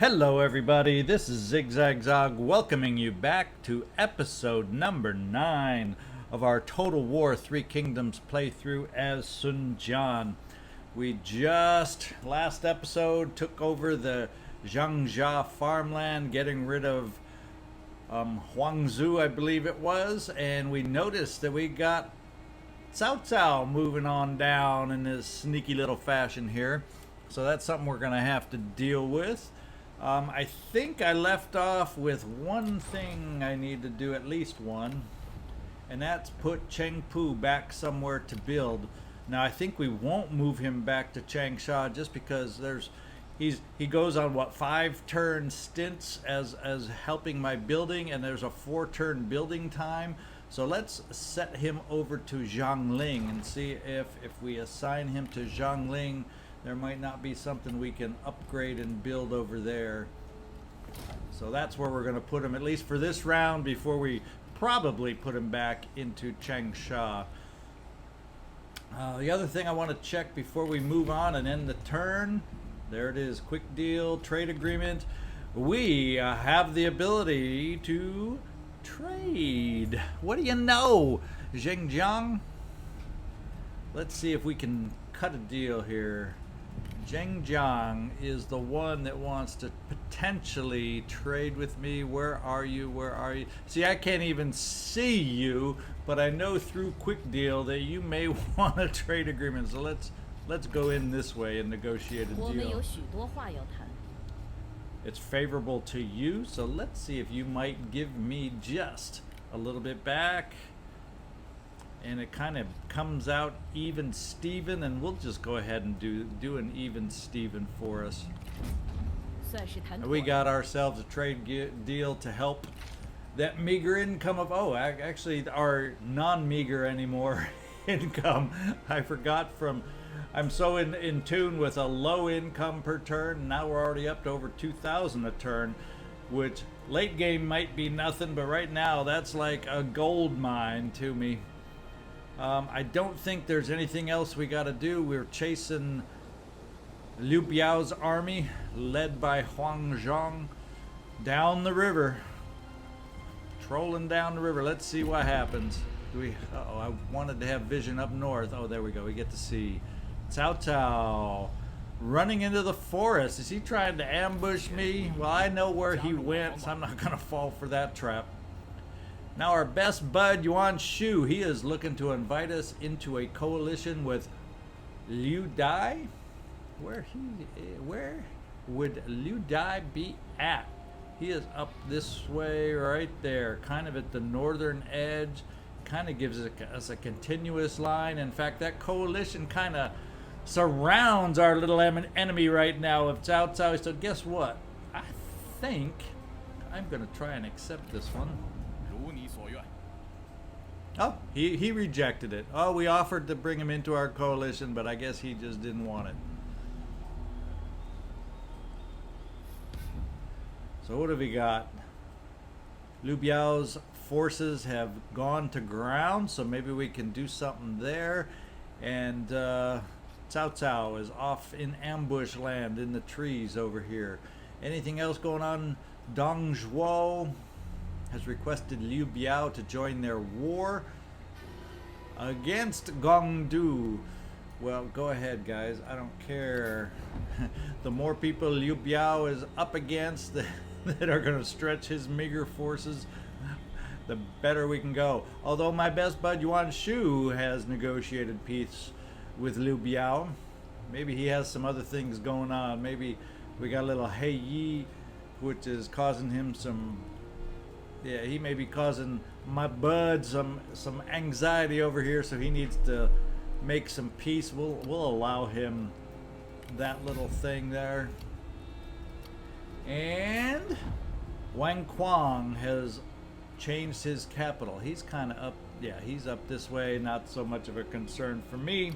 Hello everybody, this is ZigZagZog welcoming you back to episode number 9 of our Total War Three Kingdoms playthrough as Jian. We just, last episode, took over the Zhangzhou farmland, getting rid of Huangzhou, I believe it was, and we noticed that we got Cao Cao moving on down in this sneaky little fashion here. So that's something we're going to have to deal with. I think I left off with one thing I need to do, at least one, and that's put Chengpu back somewhere to build. Now I think we won't move him back to Changsha just because he goes on what 5-turn stints as helping my building, and there's a 4-turn building time. So let's set him over to Zhangling and see if we assign him to Zhangling, there might not be something we can upgrade and build over there. So that's where we're going to put him, at least for this round, before we probably put him back into Changsha. The other thing I want to check before we move on and end the turn, there it is, quick deal, trade agreement. We have the ability to trade. What do you know, Zhengjiang? Let's see if we can cut a deal here. Zhengjiang is the one that wants to potentially trade with me. Where are you? Where are you? See, I can't even see you, but I know through quick deal that you may want a trade agreement. So let's go in this way and negotiate a deal. It's favorable to you, so let's see if you might give me just a little bit back. And it kind of comes out even Steven, and we'll just go ahead and do an even Steven for us. And we got ourselves a trade deal to help that meager income of, actually our non-meager anymore income. I forgot I'm so in tune with a low income per turn. Now we're already up to over 2,000 a turn, which late game might be nothing, but right now that's like a gold mine to me. I don't think there's anything else we got to do. We're chasing Liu Biao's army, led by Huang Zhong, down the river. Trolling down the river. Let's see what happens. I wanted to have vision up north. Oh, there we go. We get to see Cao Cao running into the forest. Is he trying to ambush me? Well, I know where he went, so I'm not going to fall for that trap. Now our best bud, Yuan Shu, he is looking to invite us into a coalition with Liu Dai. Where would Liu Dai be at? He is up this way, right there, kind of at the northern edge. Kind of gives us a continuous line. In fact, that coalition kind of surrounds our little enemy right now of Cao Cao. So guess what? I think I'm going to try and accept this one. Oh, he rejected it. Oh, we offered to bring him into our coalition, but I guess he just didn't want it. So what have we got? Liu Biao's forces have gone to ground, so maybe we can do something there. And Cao Cao is off in ambush land in the trees over here. Anything else going on? Dong Zhuo has requested Liu Biao to join their war against Gongdu. Well, go ahead, guys. I don't care. The more people Liu Biao is up against that are going to stretch his meager forces, the better we can go. Although my best bud Yuan Shu has negotiated peace with Liu Biao. Maybe he has some other things going on. Maybe we got a little Hei Yi, which is causing him some... Yeah, he may be causing my bud some anxiety over here, so he needs to make some peace. We'll allow him that little thing there. And Wang Quang has changed his capital. He's kind of up, yeah, he's up this way, not so much of a concern for me.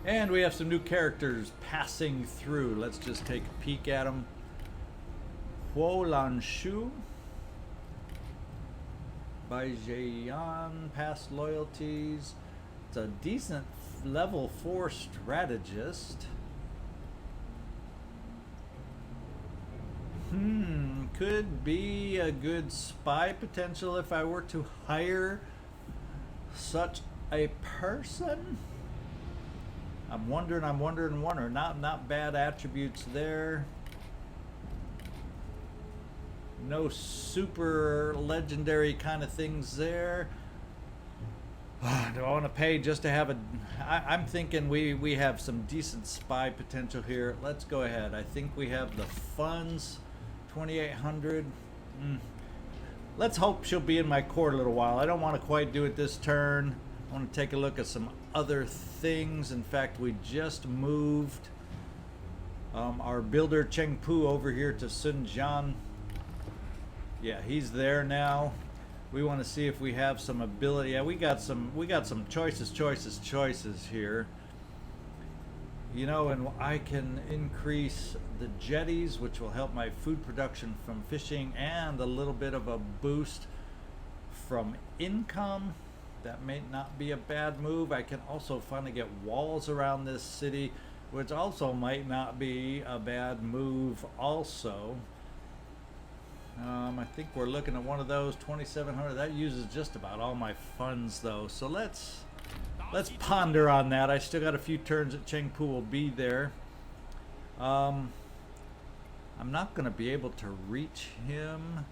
And we have some new characters passing through. Let's just take a peek at them. Huo Lan Shu by Jian, past loyalties. It's a decent level 4 strategist. could be a good spy potential if I were to hire such a person. I'm wondering. Not bad attributes there. No super legendary kind of things there. Do I want to pay just to have a... I'm thinking we have some decent spy potential here. Let's go ahead. I think we have the funds. 2,800. Let's hope she'll be in my court a little while. I don't want to quite do it this turn. I want to take a look at some other things. In fact, we just moved our builder Cheng Pu over here to Jian. Yeah, he's there now. We want to see if we have some ability. Yeah, we got some choices here. You know, and I can increase the jetties, which will help my food production from fishing, and a little bit of a boost from income. That may not be a bad move. I can also finally get walls around this city, which also might not be a bad move also. I think we're looking at one of those, 2,700. That uses just about all my funds though. So let's ponder on that. I still got a few turns that Cheng Pu will be there. I'm not going to be able to reach him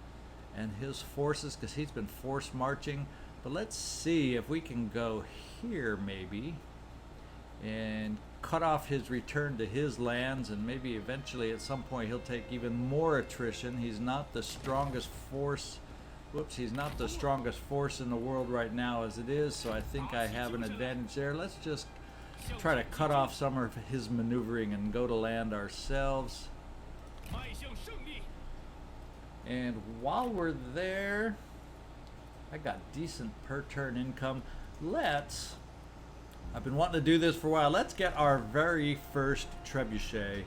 and his forces because he's been force marching. But let's see if we can go here maybe and cut off his return to his lands, and maybe eventually at some point he'll take even more attrition. He's not the strongest force. Whoops, he's not the strongest force in the world right now as it is, so I think I have an advantage there. Let's just try to cut off some of his maneuvering and go to land ourselves. And while we're there, I got decent per turn income. I've been wanting to do this for a while. Let's get our very first trebuchet.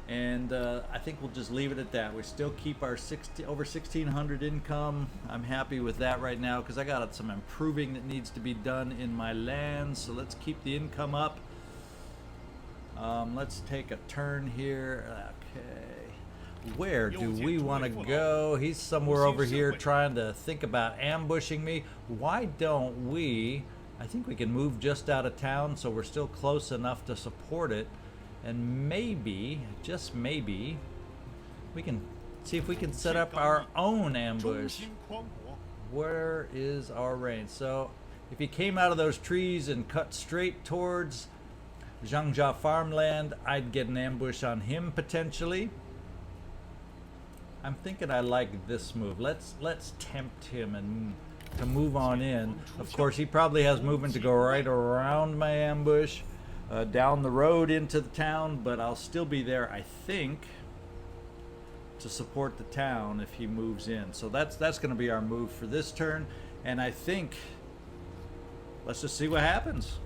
And I think we'll just leave it at that. We still keep our over 1,600 income. I'm happy with that right now because I got some improving that needs to be done in my land. So let's keep the income up. Let's take a turn here. Okay. Where do we want to go? He's somewhere over here trying to think about ambushing me. Why don't we... I think we can move just out of town so we're still close enough to support it. And maybe, just maybe, we can see if we can set up our own ambush. Where is our range? So if he came out of those trees and cut straight towards Zhangjia farmland, I'd get an ambush on him potentially. I'm thinking I like this move. Let's tempt him and to move on in. Of course, he probably has movement to go right around my ambush, down the road into the town, but I'll still be there, I think, to support the town if he moves in. So that's going to be our move for this turn, and I think let's just see what happens.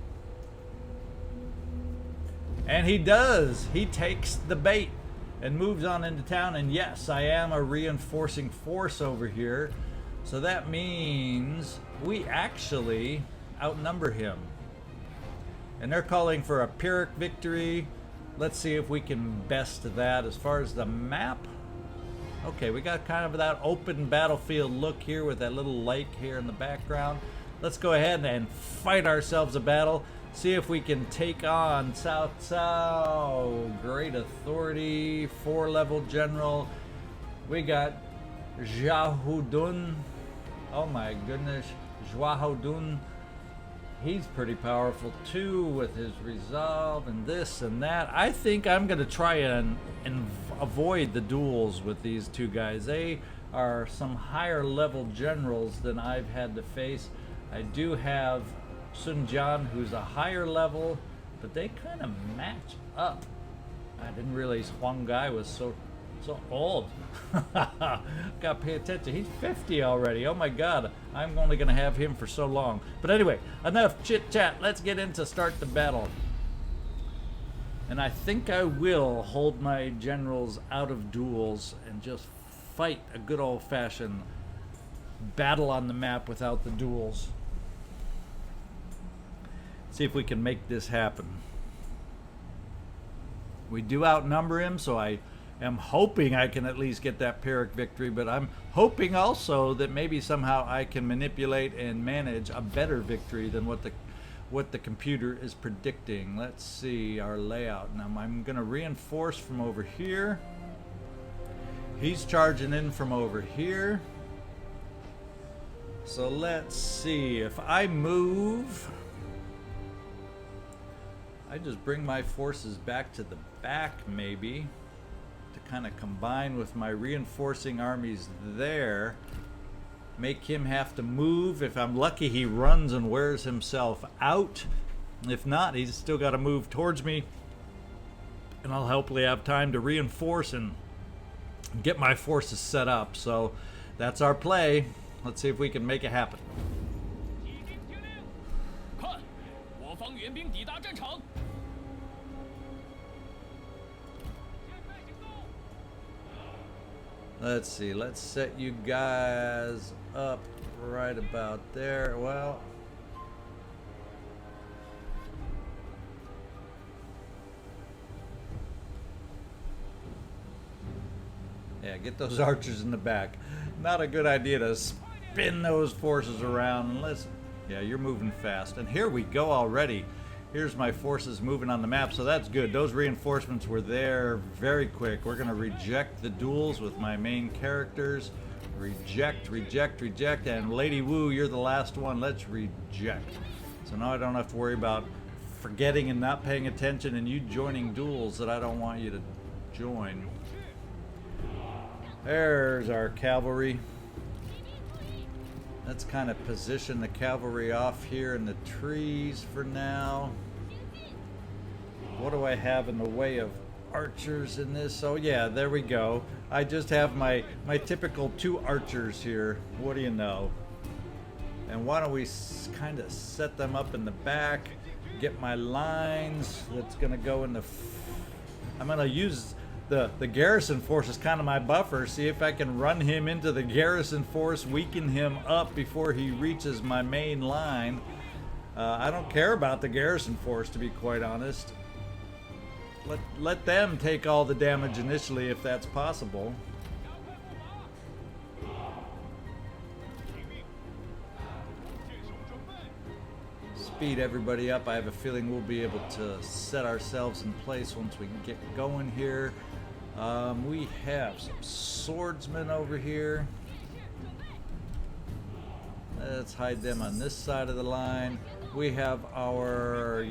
And he does. He takes the bait and moves on into town, and yes, I am a reinforcing force over here. So that means we actually outnumber him. And they're calling for a Pyrrhic victory. Let's see if we can best that. As far as the map, okay, we got kind of that open battlefield look here with that little lake here in the background. Let's go ahead and fight ourselves a battle. See if we can take on Cao Cao. Great authority, 4-level general. We got Zhahudun. Oh my goodness, Zhahudun. He's pretty powerful too with his resolve and this and that. I think I'm going to try and avoid the duels with these two guys. They are some higher level generals than I've had to face. I do have Jian, who's a higher level, but they kind of match up. I didn't realize Huang Gai was so old. Gotta pay attention. He's 50 already. Oh my god, I'm only gonna have him for so long. But anyway, enough chit chat. Let's get into start the battle. And I think I will hold my generals out of duels and just fight a good old-fashioned battle on the map without the duels. See if we can make this happen. We do outnumber him, so I am hoping I can at least get that Pyrrhic victory, but I'm hoping also that maybe somehow I can manipulate and manage a better victory than what the computer is predicting. Let's see our layout. Now I'm going to reinforce from over here. He's charging in from over here. So let's see. If I move, I just bring my forces back to the back maybe to kind of combine with my reinforcing armies there. Make him have to move. If I'm lucky, he runs and wears himself out. If not, he's still got to move towards me. And I'll hopefully have time to reinforce and get my forces set up. So that's our play. Let's see if we can make it happen. Let's see. Let's set you guys up right about there. Well, yeah, get those archers in the back. Not a good idea to spin those forces around unless... Yeah, you're moving fast. And here we go already. Here's my forces moving on the map, so that's good. Those reinforcements were there very quick. We're going to reject the duels with my main characters. Reject, reject, reject. And Lady Wu, you're the last one. Let's reject. So now I don't have to worry about forgetting and not paying attention and you joining duels that I don't want you to join. There's our cavalry. Let's kind of position the cavalry off here in the trees for now. What do I have in the way of archers in this? Oh yeah, there we go. I just have my typical 2 archers here. What do you know? And why don't we kind of set them up in the back, get my lines. That's gonna go in the... I'm gonna use the garrison force is kind of my buffer. See if I can run him into the garrison force, weaken him up before he reaches my main line. I don't care about the garrison force, to be quite honest. Let them take all the damage initially if that's possible. Speed everybody up. I have a feeling we'll be able to set ourselves in place once we get going here. We have some swordsmen over here. Let's hide them on this side of the line. We have our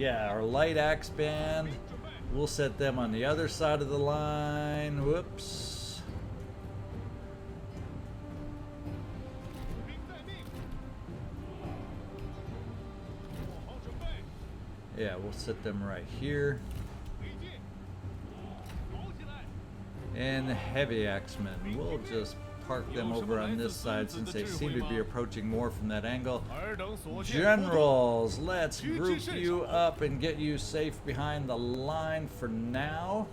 light axe band. We'll set them on the other side of the line. Whoops. Yeah, we'll set them right here. And the heavy axemen, we'll just park them over on this side since they seem to be approaching more from that angle. Generals, let's group you up and get you safe behind the line for now.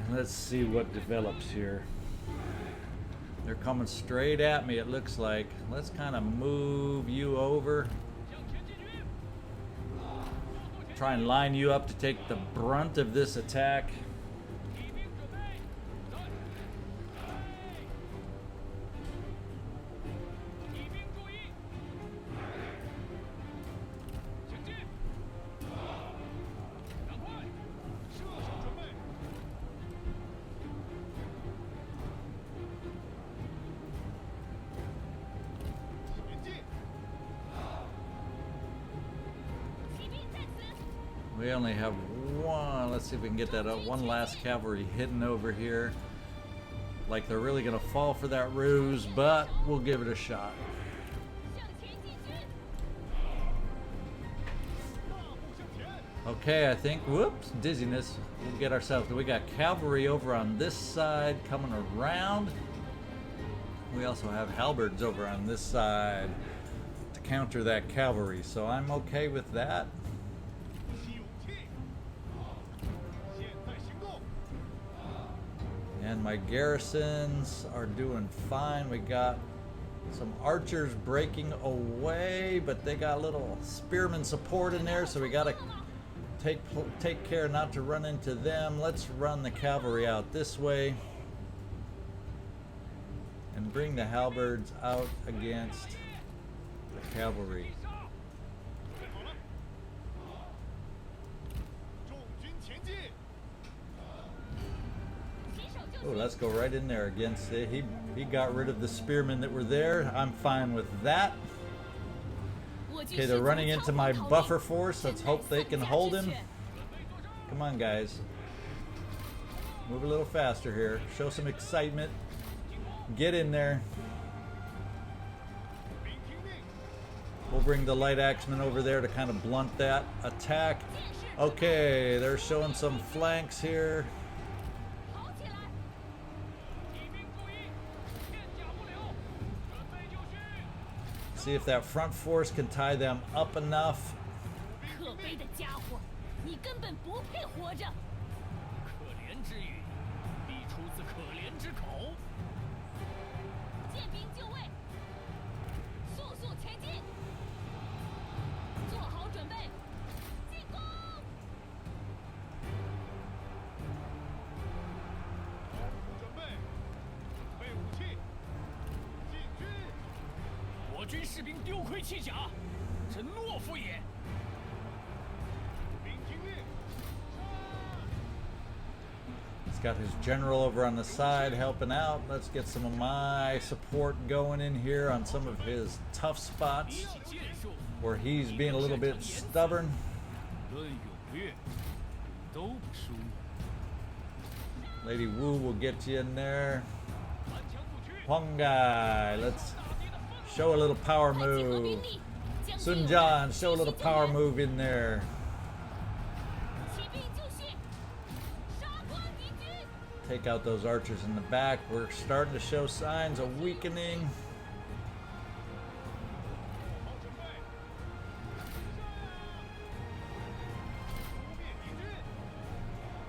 And let's see what develops here. They're coming straight at me, it looks like. Let's kind of move you over. Try and line you up to take the brunt of this attack. We only have one. Let's see if we can get that up. One last cavalry hidden over here. Like they're really going to fall for that ruse, but we'll give it a shot. Okay, I think, whoops, dizziness. We'll get ourselves. We got cavalry over on this side coming around. We also have halberds over on this side to counter that cavalry, so I'm okay with that. And my garrisons are doing fine. We got some archers breaking away, but they got a little spearman support in there, so we got to Take care not to run into them. Let's run the cavalry out this way and bring the halberds out against the cavalry. Oh, let's go right in there against it. He got rid of the spearmen that were there. I'm fine with that. Okay, they're running into my buffer force. Let's hope they can hold him. Come on, guys. Move a little faster here. Show some excitement. Get in there. We'll bring the light axemen over there to kind of blunt that attack. Okay, they're showing some flanks here. See if that front force can tie them up enough. He's got his general over on the side helping out. Let's get some of my support going in here on some of his tough spots where he's being a little bit stubborn. Lady Wu will get you in there. Huangai, let's show a little power move. Sun Jian, show a little power move in there. Take out those archers in the back. We're starting to show signs of weakening.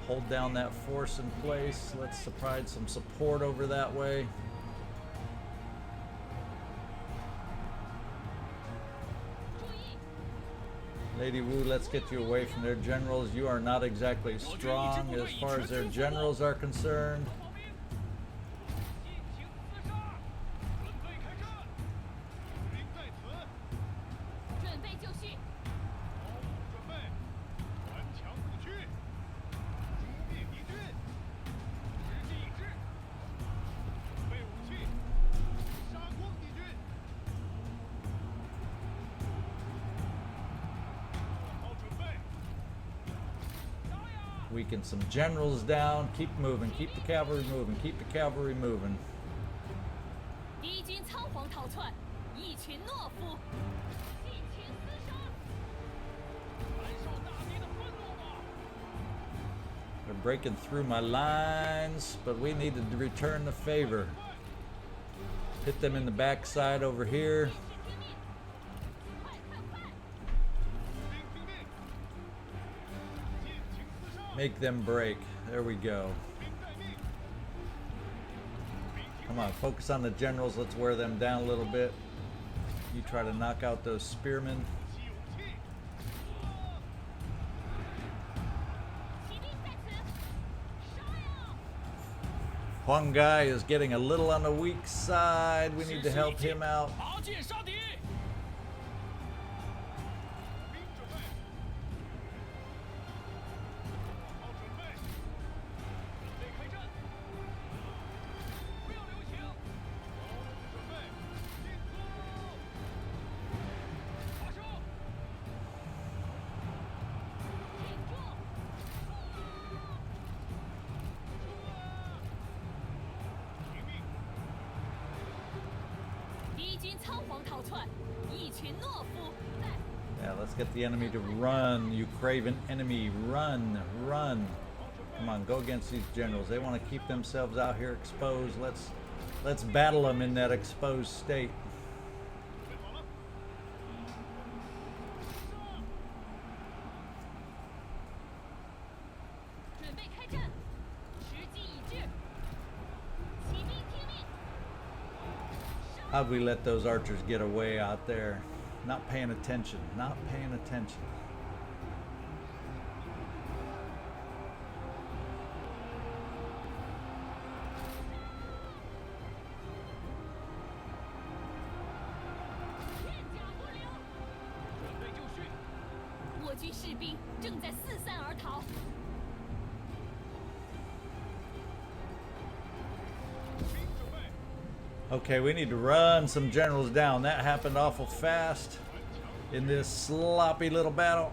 Hold down that force in place. Let's provide some support over that way. Lady Wu, let's get you away from their generals. You are not exactly strong as far as their generals are concerned. Weaken some generals down. Keep moving. Keep the cavalry moving. Keep the cavalry moving. They're breaking through my lines, but we need to return the favor. Hit them in the backside over here. Make them break. There we go. Come on, focus on the generals. Let's wear them down a little bit. You try to knock out those spearmen. Huangai is getting a little on the weak side. We need to help him out. Yeah, let's get the enemy to run. You craven enemy, run, run. Come on, go against these generals. They want to keep themselves out here exposed. Let's battle them in that exposed state. How'd we let those archers get away out there? Not paying attention, not paying attention. 我军士兵正在四散而逃。 Okay, we need to run some generals down. That happened awful fast in this sloppy little battle.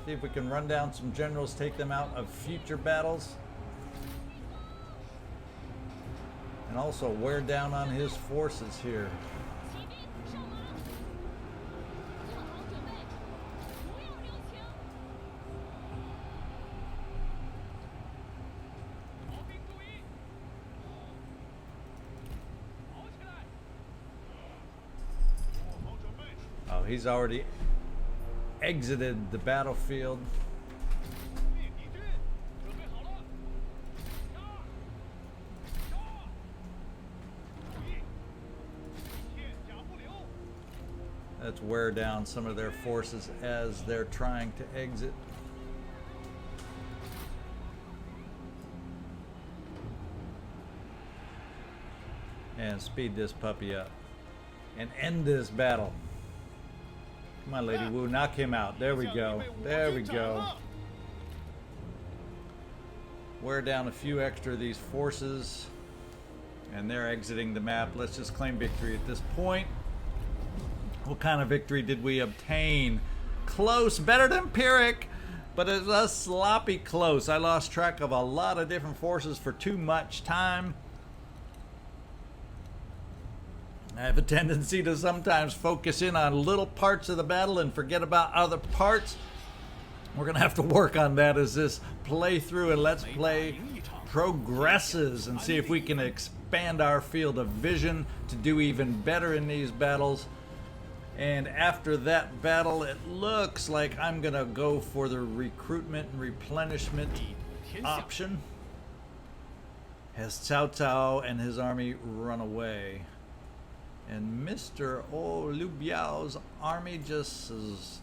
See if we can run down some generals, take them out of future battles. And also wear down on his forces here. 骑兵上马，做好准备，不要留情。炮兵注意，跑起来！做好准备。 Oh, he's already exited the battlefield. 灭敌军，准备好了，杀！杀！注意，片甲不留。 Let's wear down some of their forces as they're trying to exit. And speed this puppy up. And end this battle. Come on, Lady Wu, knock him out. There we go. There we go. Wear down a few extra of these forces. And they're exiting the map. Let's just claim victory at this point. What kind of victory did we obtain? Close, better than Pyrrhic, but it was sloppy close. I lost track of a lot of different forces for too much time. I have a tendency to sometimes focus in on little parts of the battle and forget about other parts. We're going to have to work on that as this playthrough and Let's Play progresses and see if we can expand our field of vision to do even better in these battles. And after that battle, it looks like I'm going to go for the recruitment and replenishment option. Has Cao Cao and his army run away. And Mr. Liu Biao's army just is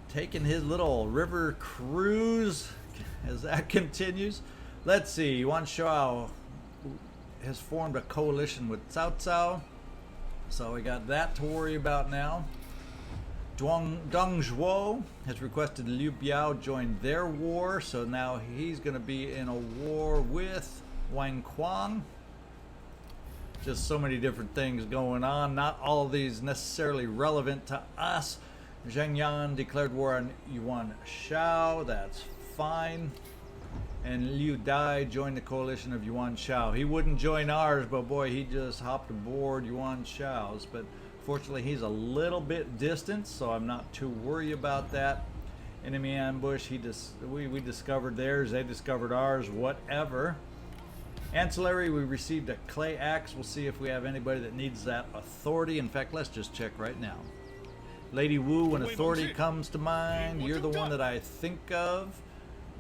taking his little river cruise as that continues. Let's see, Yuan Shao has formed a coalition with Cao Cao. So we got that to worry about now. Dong Zhuo has requested Liu Biao join their war. So now he's going to be in a war with Wang Quang. Just so many different things going on. Not all of these necessarily relevant to us. Zheng Yan declared war on Yuan Shao. That's fine. And Liu Dai joined the coalition of Yuan Shao. He wouldn't join ours, but boy, he just hopped aboard Yuan Shao's. But fortunately, he's a little bit distant, so I'm not too worried about that. Enemy ambush, we discovered theirs, they discovered ours, whatever. Ancillary, we received a clay axe. We'll see if we have anybody that needs that authority. In fact, let's just check right now. Lady Wu, when authority comes to mind, you're the one that I think of.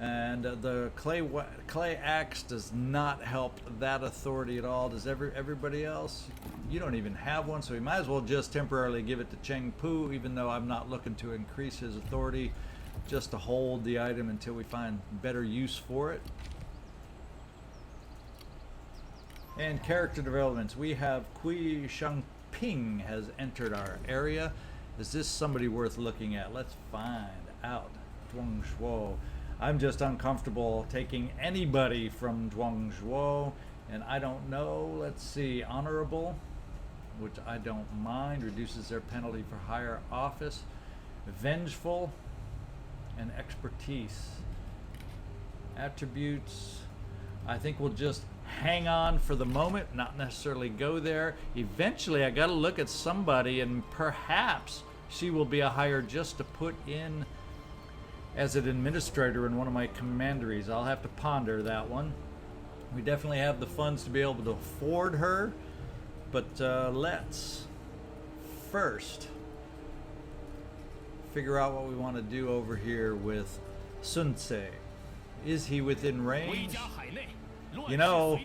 And the clay axe does not help that authority at all. Does everybody else? You don't even have one, so we might as well just temporarily give it to Cheng Pu, even though I'm not looking to increase his authority, just to hold the item until we find better use for it. And character developments. We have Kui Shangping has entered our area. Is this somebody worth looking at? Let's find out. Zhuang Shuo. I'm just uncomfortable taking anybody from Zhuang Zhuo, and I don't know. Let's see, honorable, which I don't mind, reduces their penalty for higher office. Vengeful and expertise. Attributes, I think we'll just hang on for the moment, not necessarily go there. Eventually, I got to look at somebody, and perhaps she will be a hire just to put in as an administrator in one of my commanderies. I'll have to ponder that one. We definitely have the funds to be able to afford her, but let's first figure out what we want to do over here with Sun Ce. Is he within range? You know,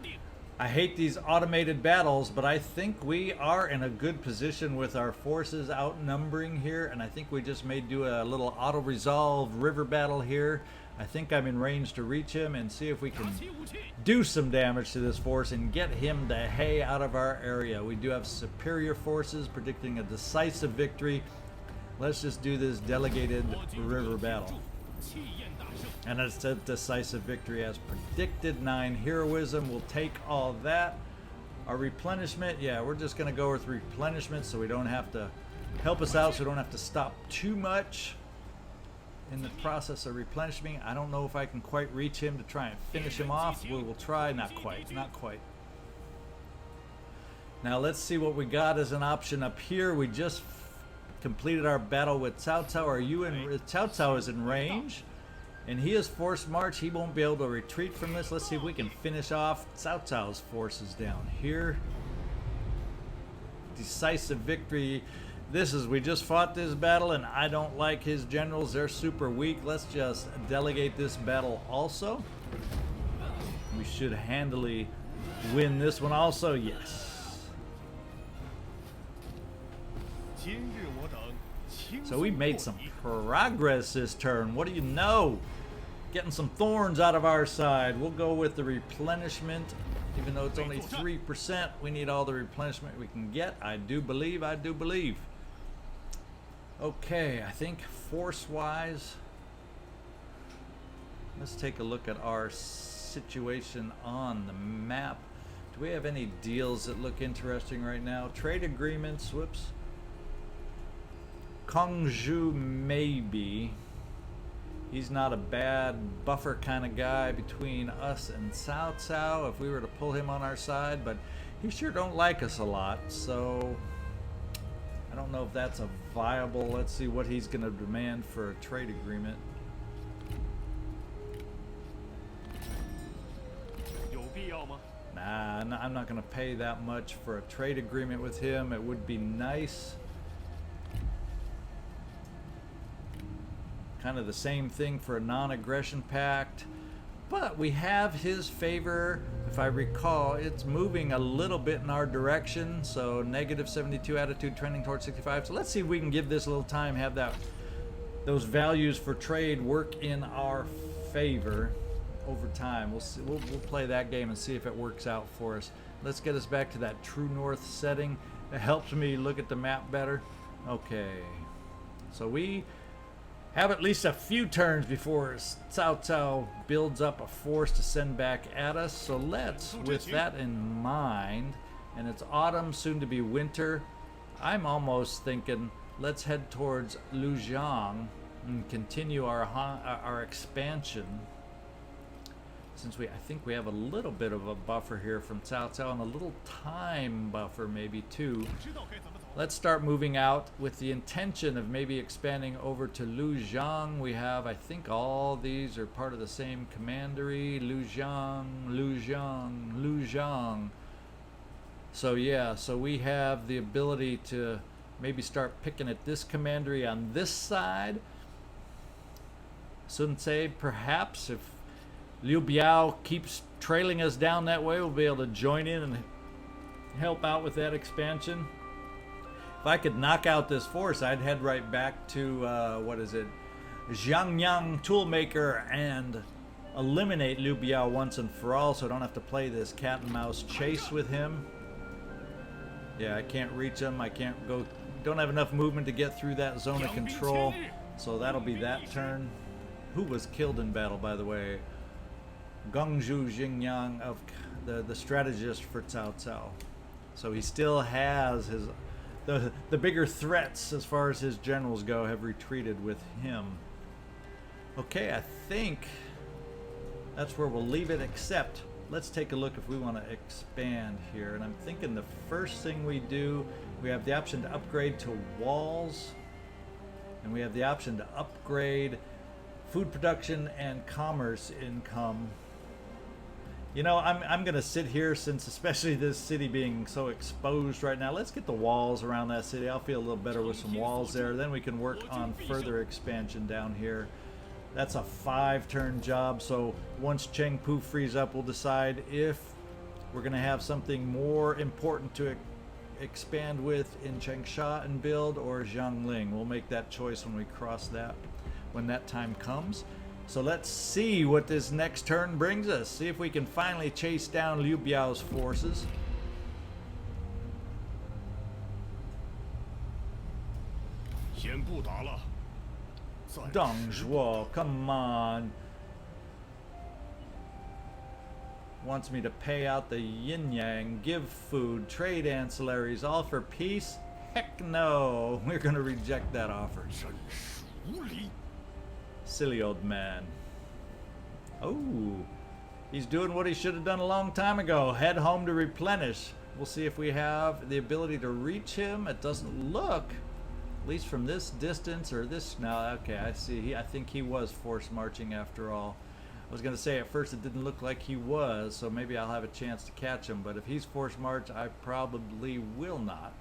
I hate these automated battles, but I think we are in a good position with our forces outnumbering here, and I think we just may do a little auto-resolve river battle here. I think I'm in range to reach him and see if we can do some damage to this force and get him the hay out of our area. We do have superior forces, predicting a decisive victory. Let's just do this delegated river battle. 气焰大胜。 And it's a decisive victory as predicted. 9 heroism. We'll take all that. Our replenishment, yeah, we're just going to go with replenishment so we don't have to help us out, so we don't have to stop too much in the process of replenishing. I don't know if I can quite reach him to try and finish him off. We will try. Not quite. Not quite. Now let's see what we got as an option up here. We just completed our battle with Cao Cao. Are you in? Cao Cao is in range, and he is forced march. He won't be able to retreat from this. Let's see if we can finish off Cao Cao's forces down here. Decisive victory. This is, we just fought this battle, and I don't like his generals. They're super weak. Let's just delegate this battle also. We should handily win this one also. Yes. 今日我等轻 So 松 we 获 made some 益。 progress this turn. What do you know? Getting some thorns out of our side. We'll go with the replenishment. Even though it's only 3%, we need all the replenishment we can get. I do believe. Okay, I think force-wise, let's take a look at our situation on the map. Do we have any deals that look interesting right now? Trade agreements, whoops. Kongzhu, maybe. He's not a bad buffer kind of guy between us and Cao Cao if we were to pull him on our side, but he sure don't like us a lot, so I don't know if that's a viable. Let's see what he's going to demand for a trade agreement. 有必要吗？ Nah, I'm not going to pay that much for a trade agreement with him. It would be nice. Kind of the same thing for a non-aggression pact. But we have his favor. If I recall, it's moving a little bit in our direction. So negative 72 attitude trending towards 65. So let's see if we can give this a little time, have those values for trade work in our favor over time. We'll see, we'll play that game and see if it works out for us. Let's get us back to that true north setting. It helps me look at the map better. Okay. So we have at least a few turns before Cao Cao builds up a force to send back at us. So let's, with that in mind, and it's autumn, soon to be winter, I'm almost thinking let's head towards Lujiang and continue our expansion. Since I think we have a little bit of a buffer here from Cao Cao and a little time buffer maybe too. 知道该怎么走。 Let's start moving out with the intention of maybe expanding over to Lujiang. We have, I think all these are part of the same commandery. Lujiang. So yeah, so we have the ability to maybe start picking at this commandery on this side. Sun Ce, perhaps, if Liu Biao keeps trailing us down that way, we'll be able to join in and help out with that expansion. If I could knock out this force, I'd head right back to, Jianyang Toolmaker and eliminate Liu Biao once and for all so I don't have to play this cat and mouse chase with him. Yeah, I can't reach him. I can't go, don't have enough movement to get through that zone of control. So that'll be that turn. Who was killed in battle, by the way? Gongzhu Jingyang, of the strategist for Cao Cao. So he still has his the bigger threats as far as his generals go have retreated with him. Okay, I think that's where we'll leave it, except let's take a look if we want to expand here. And I'm thinking the first thing we do, we have the option to upgrade to walls, and we have the option to upgrade food production and commerce income. You know, I'm going to sit here, since especially this city being so exposed right now. Let's get the walls around that city. I'll feel a little better with some walls there. Then we can work on further expansion down here. That's a 5-turn job. So once Chengpu frees up, we'll decide if we're going to have something more important to expand with in Changsha and build, or Jiangling. We'll make that choice when we cross that, when that time comes. So let's see what this next turn brings us. See if we can finally chase down Liu Biao's forces. 先不打了。暂时 Dong Zhuo, come on. Wants me to pay out the yin yang, give food, trade ancillaries, all for peace? Heck no. We're going to reject that offer. 真是无礼。 Silly old man. Oh, he's doing what he should have done a long time ago. Head home to replenish. We'll see if we have the ability to reach him. It doesn't look, at least from this distance or this. No, okay, I see. I think he was force marching after all. I was going to say at first it didn't look like he was, so maybe I'll have a chance to catch him. But if he's force march, I probably will not.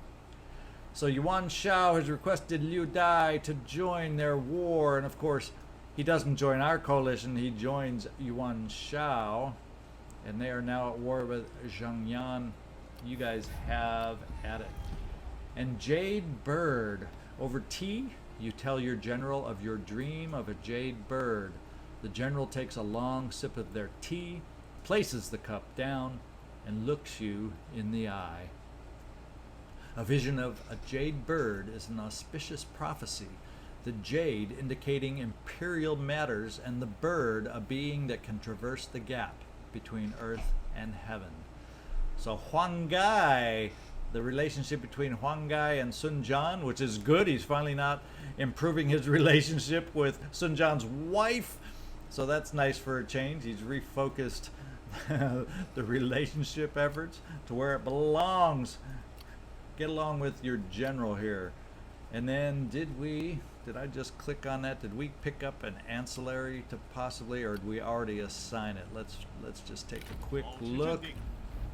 So Yuan Shao has requested Liu Dai to join their war, and of course, he doesn't join our coalition. He joins Yuan Shao, and they are now at war with Zhangyan. You guys have at it. And Jade Bird. Over tea, you tell your general of your dream of a jade bird. The general takes a long sip of their tea, places the cup down, and looks you in the eye. A vision of a jade bird is an auspicious prophecy. The jade indicating imperial matters, and the bird a being that can traverse the gap between earth and heaven. So Huang Gai, the relationship between Huang Gai and Sun Jian, which is good. He's finally not improving his relationship with Sun Jian's wife. So that's nice for a change. He's refocused the relationship efforts to where it belongs. Get along with your general here. And then did I just click on that? Did we pick up an ancillary to possibly, or did we already assign it? Let's just take a quick 保持 look. 镇定。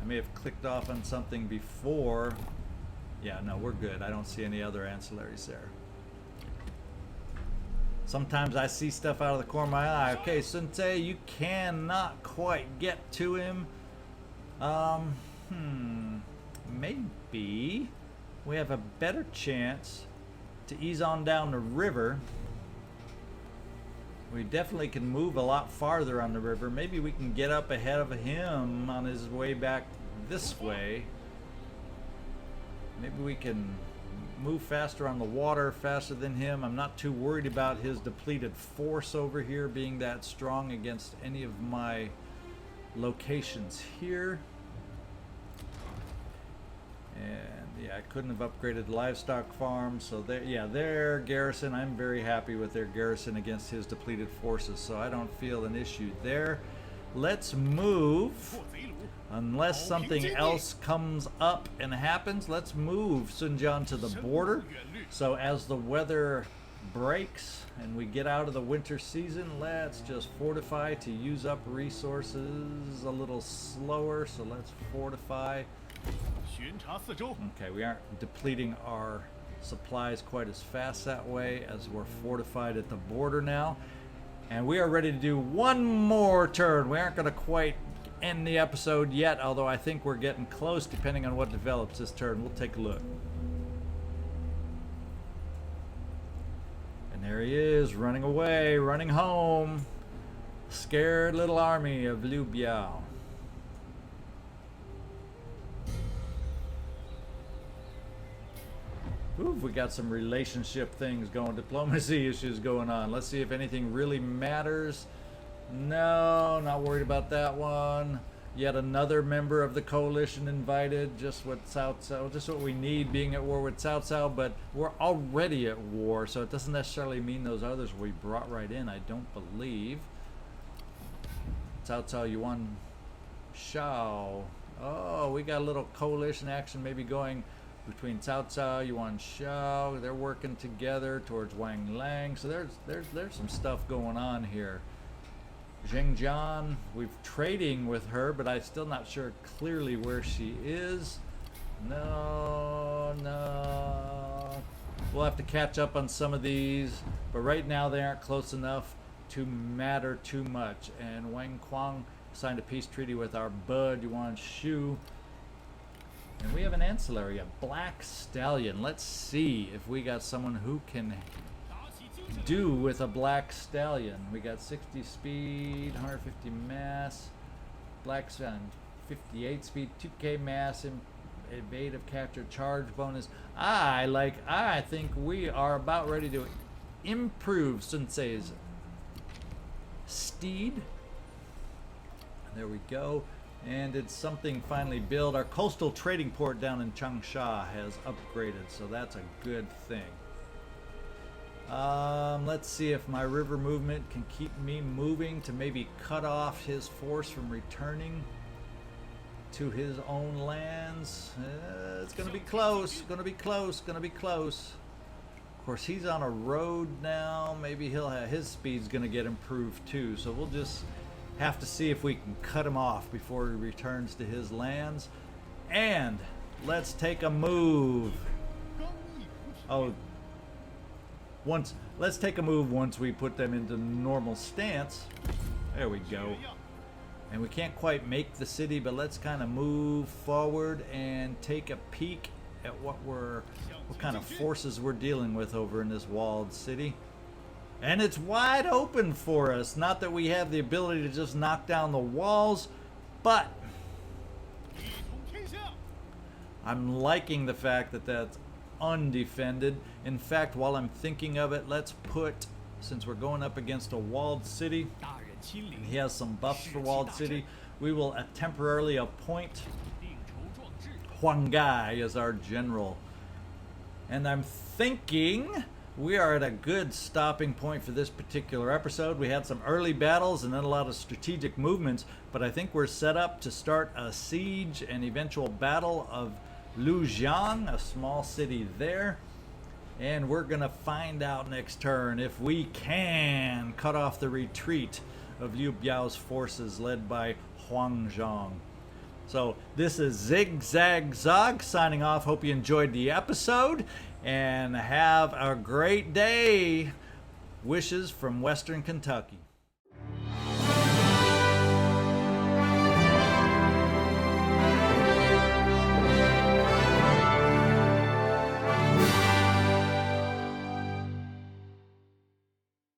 I may have clicked off on something before. Yeah, no, we're good. I don't see any other ancillaries there. Sometimes I see stuff out of the corner of my eye. Okay, Sun Tse, you cannot quite get to him. Maybe we have a better chance to ease on down the river. We definitely can move a lot farther on the river. Maybe we can get up ahead of him on his way back this way. Maybe we can move faster on the water, faster than him. I'm not too worried about his depleted force over here being that strong against any of my locations here. And yeah, I couldn't have upgraded the livestock farm, so their garrison, I'm very happy with their garrison against his depleted forces, so I don't feel an issue there. Let's move. 破贼虏， Unless something else comes up and happens, let's move Sun Jian to the border. So as the weather breaks and we get out of the winter season, let's just fortify to use up resources a little slower. So let's fortify. 巡查四周。 Okay, we aren't depleting our supplies quite as fast that way as we're fortified at the border now. And we are ready to do one more turn. We aren't going to quite end the episode yet, although I think we're getting close depending on what develops this turn. We'll take a look. And there he is, running away, running home. Scared little army of Liu Biao. Ooh, we got some relationship things going, diplomacy issues going on. Let's see if anything really matters. No, not worried about that one. Yet another member of the coalition invited, just what Cao Cao, just what we need, being at war with Cao Cao, but we're already at war, so it doesn't necessarily mean those others we brought right in, I don't believe. Cao Cao, Yuan Shao. Oh, we got a little coalition action maybe going between Cao Cao, Yuan Shao. They're working together towards Wang Lang. So there's some stuff going on here. Zheng Jian, we've trading with her, but I'm still not sure clearly where she is. No. We'll have to catch up on some of these, but right now they aren't close enough to matter too much. And Wang Quang signed a peace treaty with our bud Yuan Shu. And we have an ancillary, a black stallion. Let's see if we got someone who can 打起精神！ do with a black stallion. We got 60 speed, 150 mass, black stallion, 58 speed, 2k mass, evade of capture, charge bonus. I think we are about ready to improve Sensei's steed. There we go. And did something finally build? Our coastal trading port down in Changsha has upgraded, so that's a good thing. Let's see if my river movement can keep me moving to maybe cut off his force from returning to his own lands. It's gonna be close, gonna be close, gonna be close. Of course, he's on a road now. Maybe he'll have his speed's gonna get improved too. So we'll just have to see if we can cut him off before he returns to his lands. And let's take a move. Oh, let's take a move once we put them into normal stance. There we go. And we can't quite make the city, but let's kind of move forward and take a peek at what kind of forces we're dealing with over in this walled city. And it's wide open for us. Not that we have the ability to just knock down the walls, but I'm liking the fact that that's undefended. In fact, while I'm thinking of it, let's put, since we're going up against a walled city, and he has some buffs for walled city, we will temporarily appoint Huang Gai as our general. And I'm thinking we are at a good stopping point for this particular episode. We had some early battles and then a lot of strategic movements, but I think we're set up to start a siege and eventual battle of Lujiang, a small city there. And we're gonna find out next turn if we can cut off the retreat of Liu Biao's forces led by Huang Zhang. So this is ZigZagZog signing off. Hope you enjoyed the episode and have a great day. Wishes from Western Kentucky.